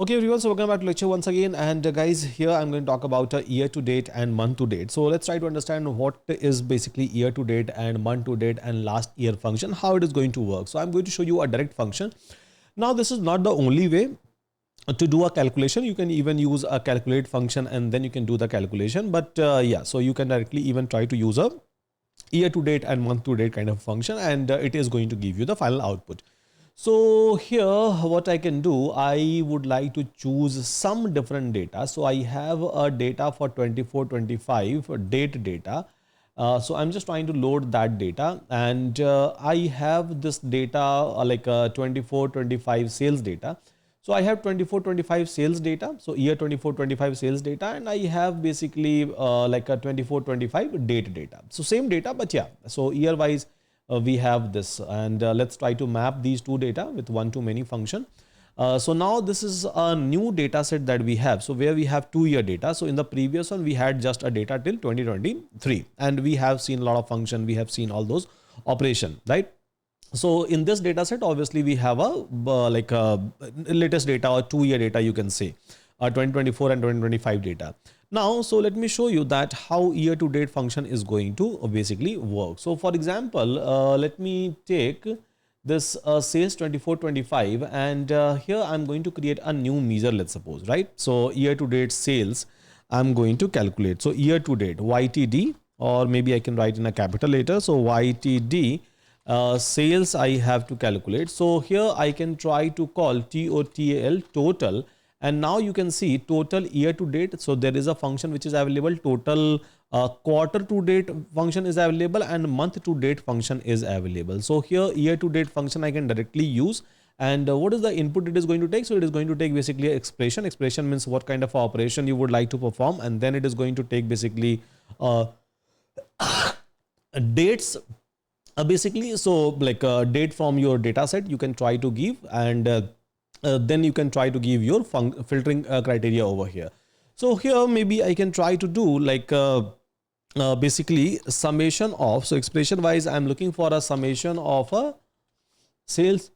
Okay everyone, so welcome back to lecture once again, and guys, here I'm going to talk about year to date and month to date. So let's try to understand what is basically year to date and month to date and last year function, how it is going to work. So I'm going to show you a direct function. Now this is not the only way to do a calculation. You can even use a calculate function and then you can do the calculation, but yeah, so you can directly even try to use a year to date and month to date kind of function, and it is going to give you the final output. So here what I can do, I would like to choose some different data. So I have a data for 24-25 date data. So I'm just trying to load that data, and I have this data like 24-25 sales data. So I have 24-25 sales data. So year 24-25 sales data, and I have basically like a 24-25 date data. So same data, but yeah, so year wise we have this, and let's try to map these two data with one-to-many function. So now this is a new data set that we have. So where we have 2-year data. So in the previous one we had just a data till 2023, and we have seen a lot of function, we have seen all those operation, right? So in this data set, obviously we have a like a latest data or 2-year data, you can say 2024 and 2025 data. Now, so let me show you that how year to date function is going to basically work. So for example, let me take this sales 24-25, and here I'm going to create a new measure, let's suppose, right? So year to date sales, I'm going to calculate. So year to date YTD, or maybe I can write in a capital letter. So YTD sales I have to calculate. So here I can try to call TOTAL total, and now you can see total year to date. So there is a function which is available, total quarter to date function is available, and month to date function is available. So here year to date function I can directly use, and what is the input it is going to take? So it is going to take basically expression. Expression means what kind of operation you would like to perform, and then it is going to take basically dates. Basically, so like a date from your data set you can try to give, and then you can try to give your filtering criteria over here. So here maybe I can try to do like basically summation of, so expression wise I'm looking for a summation of a sales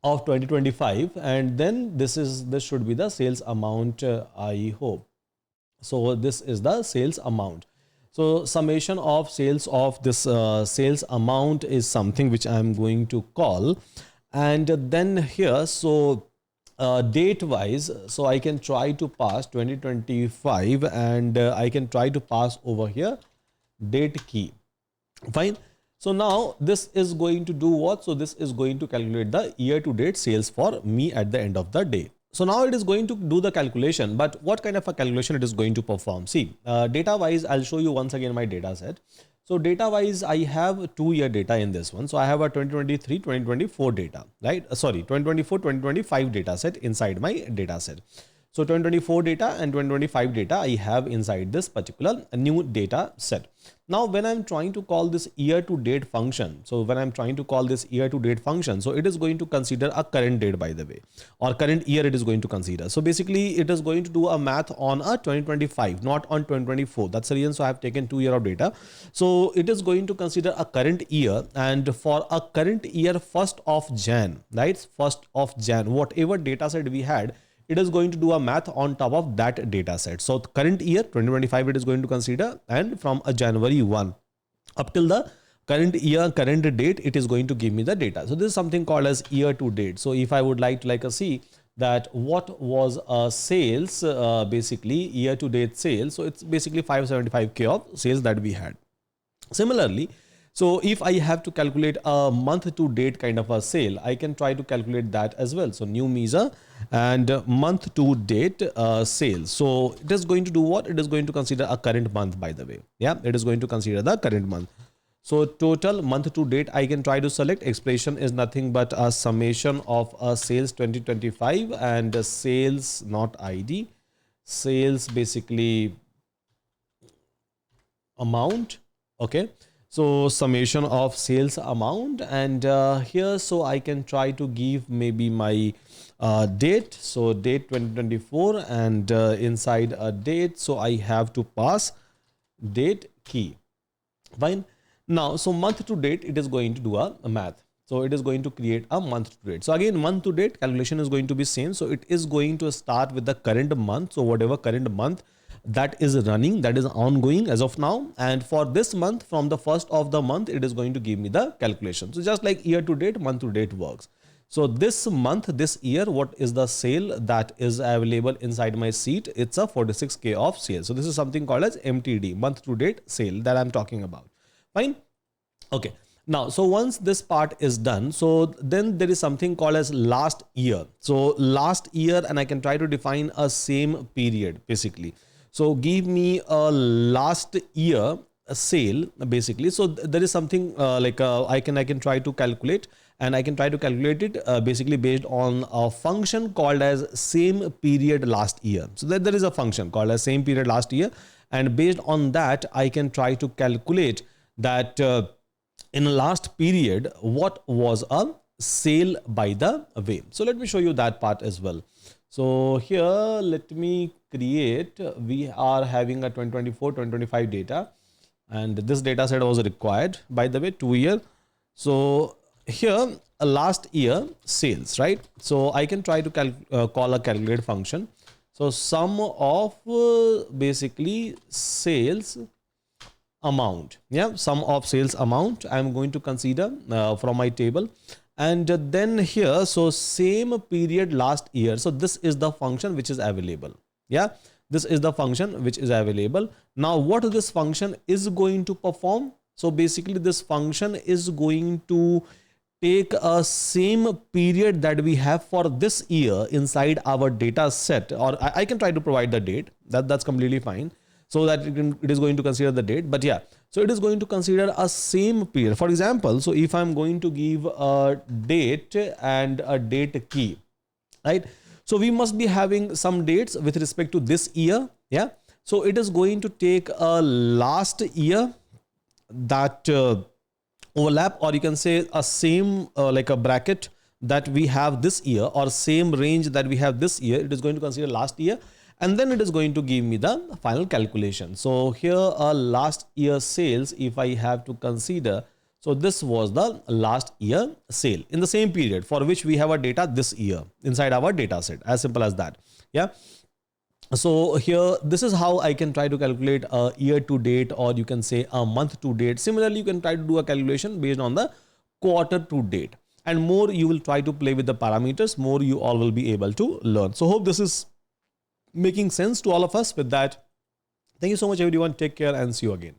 of 2025, and then this should be the sales amount, I hope. So this is the sales amount. So summation of sales of this sales amount is something which I am going to call, and then here, so date wise, so I can try to pass 2025, and I can try to pass over here date key. Fine. So now this is going to do what? So this is going to calculate the year to date sales for me at the end of the day. So now it is going to do the calculation, but what kind of a calculation it is going to perform? See, data wise, I'll show you once again my data set. So data wise, I have 2-year data in this one. So I have a 2023, 2024 data, right? Sorry, 2024, 2025 data set inside my data set. So 2024 data and 2025 data I have inside this particular new data set. Now when I'm trying to call this year to date function, so when I'm trying to call this year to date function, so it is going to consider a current date, by the way, or current year it is going to consider. So basically it is going to do a math on a 2025, not on 2024. That's the reason. So I have taken 2 year of data. So it is going to consider a current year, and for a current year 1st of Jan, right? 1st of Jan, whatever data set we had, it is going to do a math on top of that data set. So current year 2025 it is going to consider, and from a January 1 up till the current year, current date, it is going to give me the data. So this is something called as year to date. So if I would like to see that what was sales, basically year to date sales, so it's basically 575k of sales that we had. Similarly, so if I have to calculate a month to date kind of a sale, I can try to calculate that as well. So new measure and month to date sales. So it is going to do what? It is going to consider a current month, by the way. Yeah, it is going to consider the current month. So total month to date, I can try to select. Expression is nothing but a summation of sales 2025 and sales, not ID, sales basically amount. Okay. So summation of sales amount, and here, so I can try to give maybe my date. So date 2024, and inside a date, so I have to pass date key. Fine. Now, so month to date, it is going to do a math. So it is going to create a month to date. So again, month to date calculation is going to be same. So it is going to start with the current month. So whatever current month that is running, that is ongoing as of now. And for this month, from the first of the month, it is going to give me the calculation. So just like year to date, month to date works. So this month, this year, what is the sale that is available inside my sheet? It's a 46K of sale. So this is something called as MTD, month to date sale, that I'm talking about. Fine. Okay. Now, so once this part is done, so then there is something called as last year. So last year, and I can try to define a same period basically. So give me a last year sale basically. So there is something I can try to calculate, and I can try to calculate it basically based on a function called as same period last year. So there is a function called as same period last year, and based on that I can try to calculate that in last period what was a sale by the way. So let me show you that part as well. So here let me create, we are having a 2024-2025 data, and this data set was required by the way 2 year. So here a last year sales, right? So I can try to call a calculate function. So sum of basically sales amount, yeah, sum of sales amount I'm going to consider from my table. And then here, so same period last year. So this is the function which is available. Yeah, this is the function which is available. Now what this function is going to perform? So basically this function is going to take a same period that we have for this year inside our data set, or I can try to provide the date, that's completely fine. So that it is going to consider the date, but yeah, so it is going to consider a same period. For example, so if I'm going to give a date and a date key, right? So we must be having some dates with respect to this year. Yeah. So it is going to take a last year that overlap, or you can say a same like a bracket that we have this year, or same range that we have this year. It is going to consider last year, and then it is going to give me the final calculation. So here a last year sales, if I have to consider, so this was the last year sale in the same period for which we have a data this year inside our data set, as simple as that. Yeah. So here, this is how I can try to calculate a year to date, or you can say a month to date. Similarly, you can try to do a calculation based on the quarter to date, and more you will try to play with the parameters, more you all will be able to learn. So hope this is making sense to all of us. With that, thank you so much everyone. Take care and see you again.